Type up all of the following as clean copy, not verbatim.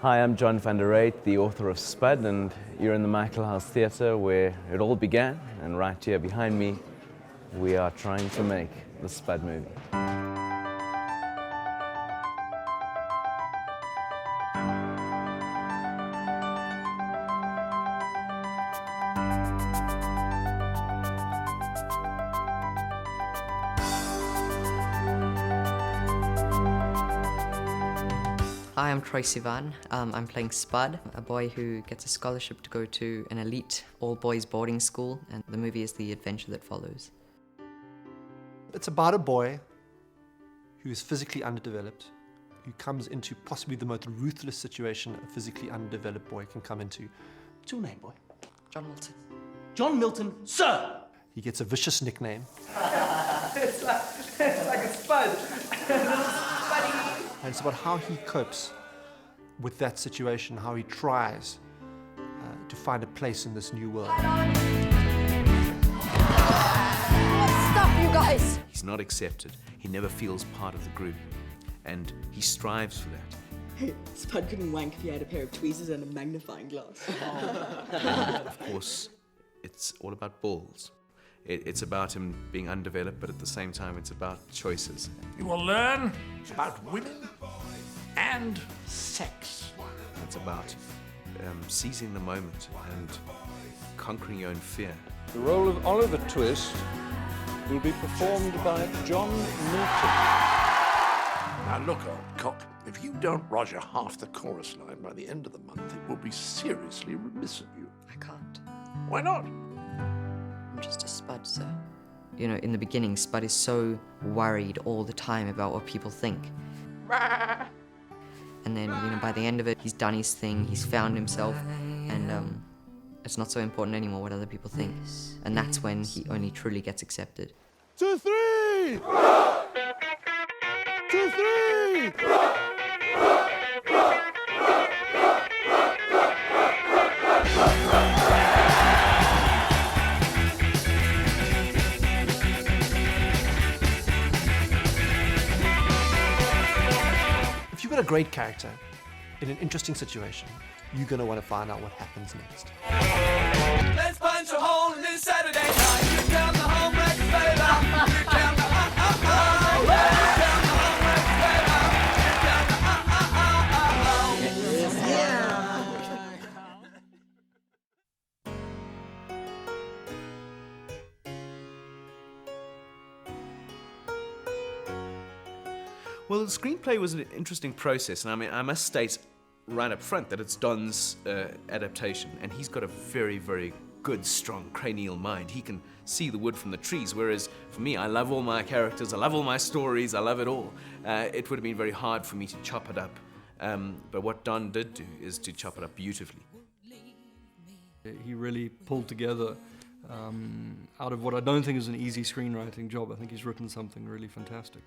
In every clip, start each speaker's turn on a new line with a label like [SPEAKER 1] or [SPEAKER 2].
[SPEAKER 1] Hi, I'm John van der Reyt, the author of Spud, and you're in the Michael House Theatre where it all began, and right here behind me, we are trying to make the Spud movie.
[SPEAKER 2] Hi, I'm Troye Sivan. I'm playing Spud, a boy who gets a scholarship to go to an elite all-boys boarding school, and the movie is the adventure that follows.
[SPEAKER 3] It's about a boy who is physically underdeveloped, who comes into possibly the most ruthless situation a physically underdeveloped boy can come into.
[SPEAKER 4] What's your name, boy?
[SPEAKER 2] John Milton.
[SPEAKER 4] John Milton, sir!
[SPEAKER 3] He gets a vicious nickname.
[SPEAKER 4] It's like a Spud.
[SPEAKER 3] And it's about how he copes with that situation, how he tries to find a place in this new world.
[SPEAKER 5] Stop, you guys!
[SPEAKER 6] He's not accepted. He never feels part of the group. And he strives for that.
[SPEAKER 7] Hey, Spud couldn't wank if he had a pair of tweezers and a magnifying glass.
[SPEAKER 6] Of course, it's all about balls. It's about him being undeveloped, but at the same time, it's about choices.
[SPEAKER 8] You will learn about women and sex.
[SPEAKER 6] It's about seizing the moment and conquering your own fear.
[SPEAKER 9] The role of Oliver Twist will be performed by John Milton.
[SPEAKER 8] Now look, old cock, if you don't roger half the chorus line by the end of the month, it will be seriously remiss of you.
[SPEAKER 2] I can't.
[SPEAKER 8] Why not?
[SPEAKER 2] I'm just a Spud, sir. You know, in the beginning, Spud is so worried all the time about what people think. And then, you know, by the end of it, he's done his thing, he's found himself, and it's not so important anymore what other people think. And that's when he only truly gets accepted.
[SPEAKER 9] 2, 3! 2, 3!
[SPEAKER 3] If you've got a great character in an interesting situation, you're going to want to find out what happens next.
[SPEAKER 10] Let's punch a hole in this Saturday night. You count the home wreck flavor. You count the you count the home wreck flavor. You count the
[SPEAKER 6] Well, the screenplay was an interesting process, and I mean, I must state right up front that it's Don's adaptation, and he's got a very, very good, strong cranial mind. He can see the wood from the trees, whereas for me, I love all my characters, I love all my stories, I love it all. It would have been very hard for me to chop it up, but what Don did do is to chop it up beautifully.
[SPEAKER 11] He really pulled together out of what I don't think is an easy screenwriting job. I think he's written something really fantastic.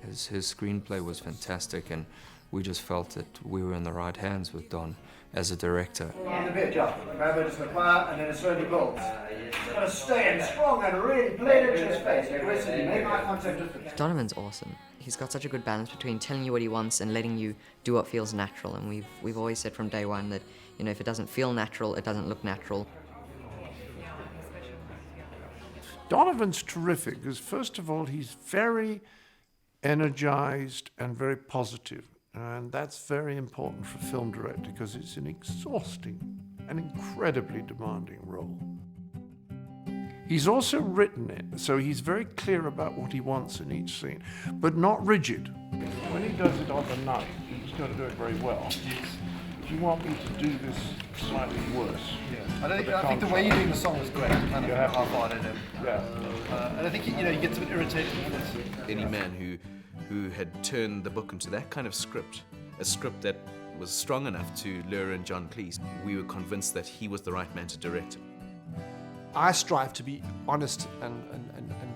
[SPEAKER 12] His screenplay was fantastic, and we just felt that we were in the right hands with Don as a director.
[SPEAKER 13] In the bit, John. Remember, just look quiet and then it slowly builds. It's got to stay in strong and really play it into his face. Aggressively, make eye contact with him.
[SPEAKER 2] Donovan's awesome. He's got such a good balance between telling you what he wants and letting you do what feels natural. And we've always said from day one that, you know, if it doesn't feel natural, it doesn't look natural.
[SPEAKER 8] Donovan's terrific because, first of all, he's very energized and very positive. And that's very important for a film director because it's an exhausting and incredibly demanding role. He's also written it, so he's very clear about what he wants in each scene, but not rigid. When he does it on the night, he's going to do it very well. Do you want me to do this slightly worse?
[SPEAKER 3] Yeah. I think the way you're doing the song is great. Kind of half-hearted and
[SPEAKER 8] yeah.
[SPEAKER 3] and I think you get a bit irritated with this.
[SPEAKER 6] Any man who had turned the book into that kind of script, a script that was strong enough to lure in John Cleese, we were convinced that he was the right man to direct it.
[SPEAKER 3] I strive to be honest and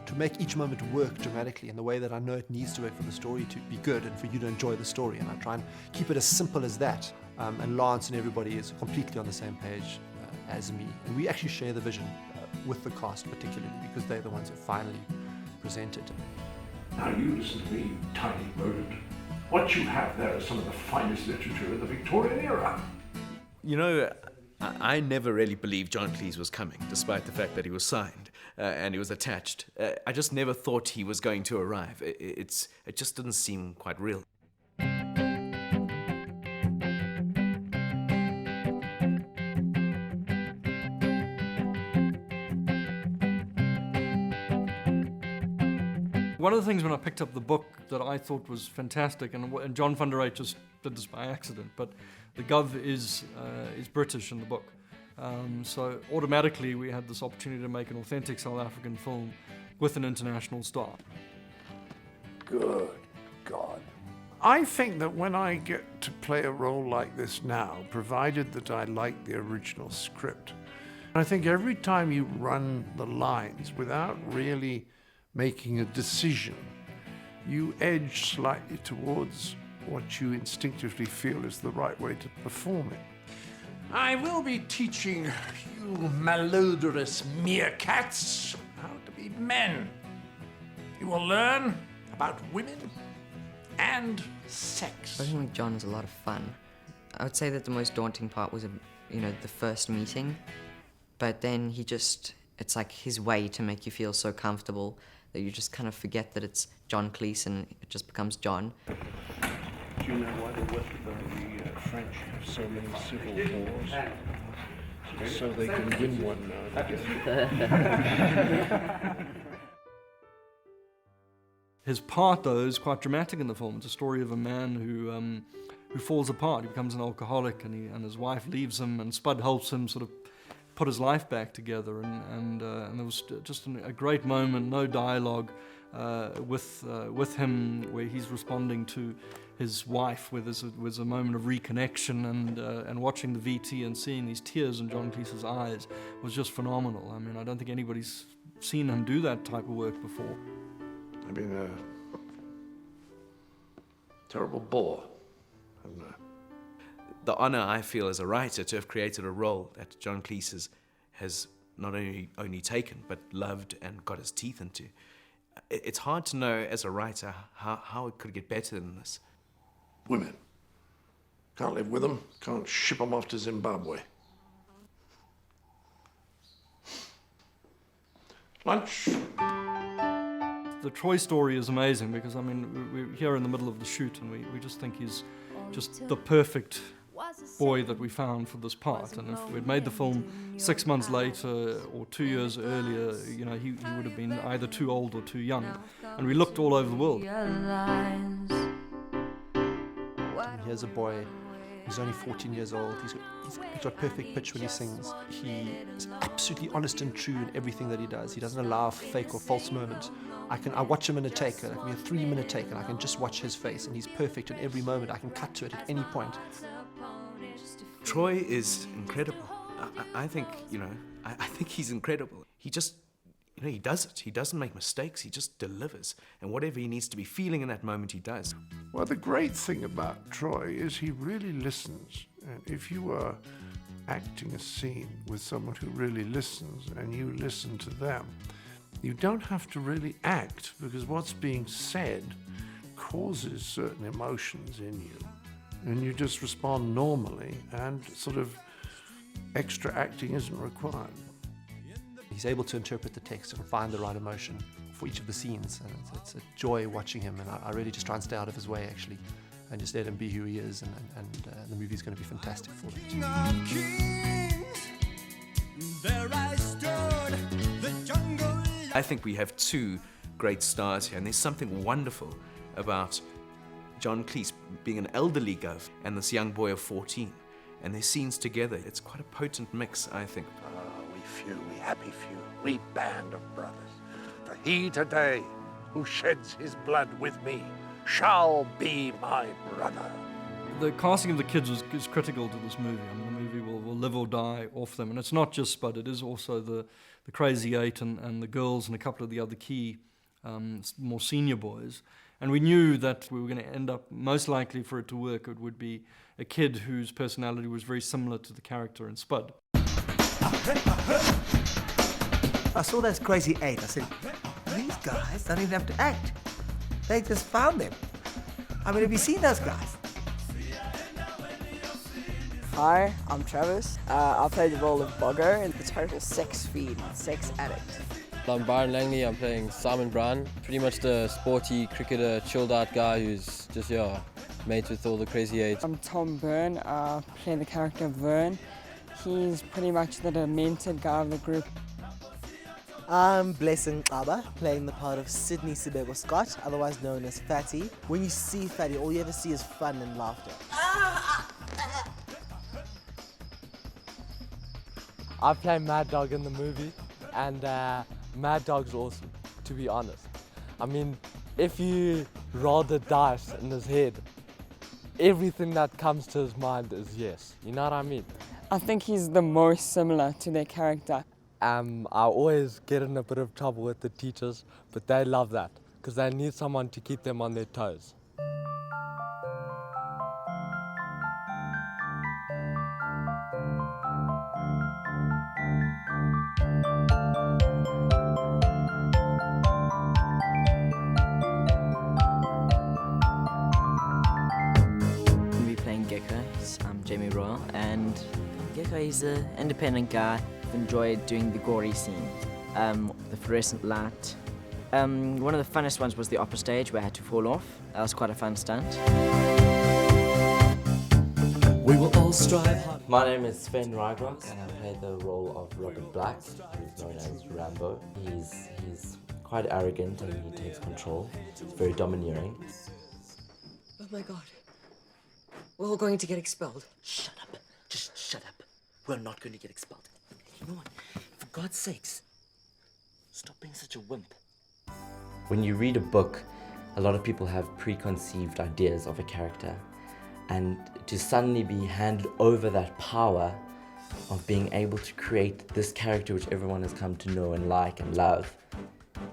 [SPEAKER 3] to make each moment work dramatically in the way that I know it needs to work for the story to be good and for you to enjoy the story. And I try and keep it as simple as that. And Lawrence and everybody is completely on the same page as me. And we actually share the vision with the cast particularly because they're the ones who finally present it.
[SPEAKER 8] Now you listen to me, you tiny rodent. What you have there is some of the finest literature of the Victorian era.
[SPEAKER 6] You know, I never really believed John Cleese was coming, despite the fact that he was signed and he was attached. I just never thought he was going to arrive. It just didn't seem quite real.
[SPEAKER 11] One of the things when I picked up the book that I thought was fantastic, and John van der Eyck just did this by accident, but the Gov is British in the book. So automatically we had this opportunity to make an authentic South African film with an international star.
[SPEAKER 8] Good God. I think that when I get to play a role like this now, provided that I like the original script, I think every time you run the lines without really making a decision, you edge slightly towards what you instinctively feel is the right way to perform it. I will be teaching you malodorous meerkats how to be men. You will learn about women and sex.
[SPEAKER 2] Working with John is a lot of fun. I would say that the most daunting part was, the first meeting, but then it's like his way to make you feel so comfortable that you just kind of forget that it's John Cleese and it just becomes John.
[SPEAKER 8] Do you know why the French have so many civil wars? So they can win one now.
[SPEAKER 11] His part, though, is quite dramatic in the film. It's a story of a man who falls apart. He becomes an alcoholic, and his wife leaves him, and Spud helps him sort of put his life back together. And there was just a great moment, no dialogue, with him, where he's responding to his wife, where there was a moment of reconnection, and watching the VT and seeing these tears in John Cleese's eyes was just phenomenal. I mean, I don't think anybody's seen him do that type of work before.
[SPEAKER 8] I've been a terrible bore, haven't I?
[SPEAKER 6] The honor I feel as a writer to have created a role that John Cleese has not only taken, but loved and got his teeth into. It's hard to know as a writer how it could get better than this.
[SPEAKER 8] Women. Can't live with them, can't ship them off to Zimbabwe. Lunch.
[SPEAKER 11] The Troy story is amazing because, I mean, we're here in the middle of the shoot and we just think he's just the perfect boy that we found for this part. And if we'd made the film 6 months later or 2 years earlier, he would have been either too old or too young. And we looked all over the world.
[SPEAKER 3] Here's a boy who's only 14 years old. He's got perfect pitch when he sings. He is absolutely honest and true in everything that he does. He doesn't allow a fake or false moment. I watch him in a take, it can be a 3-minute take, and I can just watch his face, and he's perfect in every moment. I can cut to it at any point.
[SPEAKER 6] Troy is incredible. I think, I think he's incredible. He just, he does it. He doesn't make mistakes. He just delivers. And whatever he needs to be feeling in that moment, he does.
[SPEAKER 8] Well, the great thing about Troy is he really listens. And if you are acting a scene with someone who really listens and you listen to them, you don't have to really act, because what's being said causes certain emotions in you. And you just respond normally, and sort of extra acting isn't required.
[SPEAKER 3] He's able to interpret the text and find the right emotion for each of the scenes. And it's a joy watching him, and I really just try and stay out of his way, actually, and just let him be who he is, and the movie's going to be fantastic for him.
[SPEAKER 6] I think we have two great stars here, and there's something wonderful about John Cleese being an elderly Gov and this young boy of 14, and their scenes together. It's quite a potent mix, I think.
[SPEAKER 8] We happy few, we band of brothers. For he today who sheds his blood with me shall be my brother.
[SPEAKER 11] The casting of the kids is critical to this movie. I mean, the movie will live or die off them. And it's not just Spud, it is also the Crazy Eight and the girls and a couple of the other key, more senior boys. And we knew that we were going to end up, most likely for it to work, it would be a kid whose personality was very similar to the character in Spud.
[SPEAKER 14] I saw those Crazy Eight. I said, these guys don't even have to act. They just found them. I mean, have you seen those guys?
[SPEAKER 15] Hi, I'm Travis. I played the role of Bogger in the total sex fiend, sex addict.
[SPEAKER 16] I'm Byron Langley. I'm playing Simon Brown, pretty much the sporty cricketer, chilled out guy who's just, yeah, mates with all the crazy eights.
[SPEAKER 15] I'm Tom Byrne. I play the character Vern. He's pretty much the demented guy of the group.
[SPEAKER 17] I'm Blessing Aba, playing the part of Sydney Sibego Scott, otherwise known as Fatty. When you see Fatty, all you ever see is fun and laughter.
[SPEAKER 18] I play Mad Dog in the movie, and Mad Dog's awesome, to be honest. I mean, if you roll the dice in his head, everything that comes to his mind is yes. You know what I mean?
[SPEAKER 15] I think he's the most similar to their character.
[SPEAKER 18] I always get in a bit of trouble with the teachers, but they love that, because they need someone to keep them on their toes.
[SPEAKER 19] Jamie Royal, and Gecko, he's an independent guy. I've enjoyed doing the gory scene, the fluorescent light. One of the funnest ones was the opera stage where I had to fall off. That was quite a fun stunt.
[SPEAKER 20] We will all strive hard.
[SPEAKER 21] My name is Sven Rygrock, and I play the role of Robert Black, who's known as Rambo. He's quite arrogant and he takes control. He's very domineering.
[SPEAKER 2] Oh my god. We're all going to get expelled.
[SPEAKER 14] Shut up. Just shut up. We're not going to get expelled. You know what? For God's sakes, stop being such a wimp.
[SPEAKER 21] When you read a book, a lot of people have preconceived ideas of a character, and to suddenly be handed over that power of being able to create this character which everyone has come to know and like and love,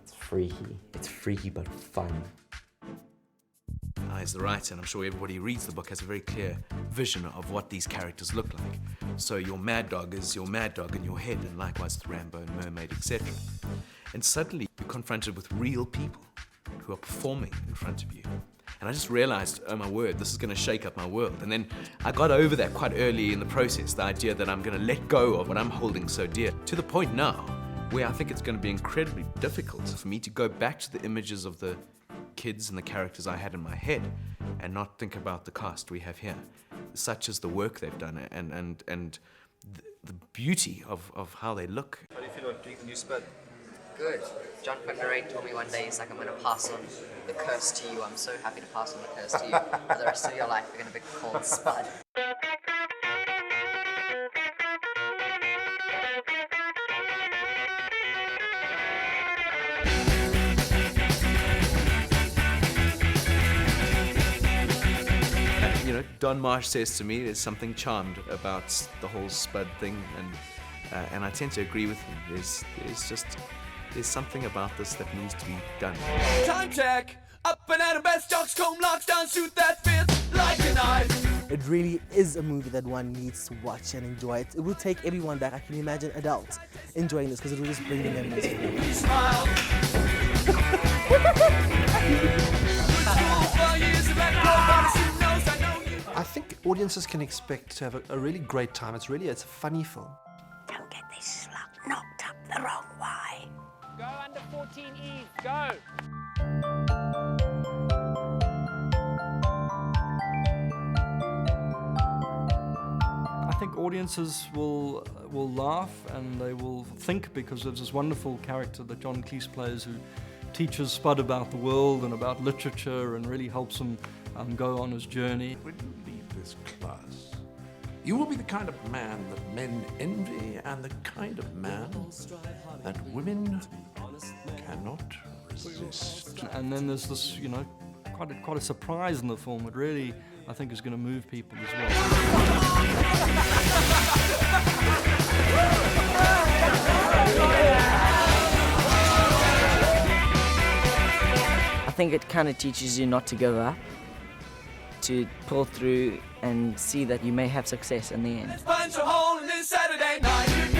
[SPEAKER 21] it's freaky. It's freaky but fun.
[SPEAKER 6] As the writer, and I'm sure everybody who reads the book has a very clear vision of what these characters look like. So your Mad Dog is your Mad Dog in your head, and likewise with Rambo and Mermaid, etc. And suddenly you're confronted with real people who are performing in front of you. And I just realized, oh my word, this is going to shake up my world. And then I got over that quite early in the process, the idea that I'm going to let go of what I'm holding so dear, to the point now where I think it's going to be incredibly difficult for me to go back to the images of the kids and the characters I had in my head and not think about the cast we have here, such as the work they've done and the beauty of how they look.
[SPEAKER 22] How do you feel about doing the new Spud?
[SPEAKER 2] Good. John Fuggerate told me one day, he's like, I'm going to pass on the curse to you. I'm so happy to pass on the curse to you. For the rest of your life, you're going to be called Spud.
[SPEAKER 6] You know, Don Marsh says to me there's something charmed about the whole Spud thing, and I tend to agree with him. There's something about this that needs to be done.
[SPEAKER 10] Time check! Up and out of best jocks, comb locks down, shoot that fits like a knife.
[SPEAKER 17] It really is a movie that one needs to watch and enjoy. It will take everyone back. I can imagine adults enjoying this because it will just bring the memories forward.
[SPEAKER 10] Smile.
[SPEAKER 3] I think audiences can expect to have a really great time. It's a funny film.
[SPEAKER 5] Don't get this slug knocked up the wrong way.
[SPEAKER 23] Go under 14E, go!
[SPEAKER 11] I think audiences will laugh and they will think, because there's this wonderful character that John Cleese plays who teaches Spud about the world and about literature and really helps him go on his journey.
[SPEAKER 8] When you leave this class, you will be the kind of man that men envy and the kind of man that women cannot resist.
[SPEAKER 11] And then there's this, you know, quite a surprise in the film. It really, I think, is going to move people as well.
[SPEAKER 19] I think it kind of teaches you not to give up, to pull through and see that you may have success in the end.
[SPEAKER 10] Punch a hole in this Saturday night.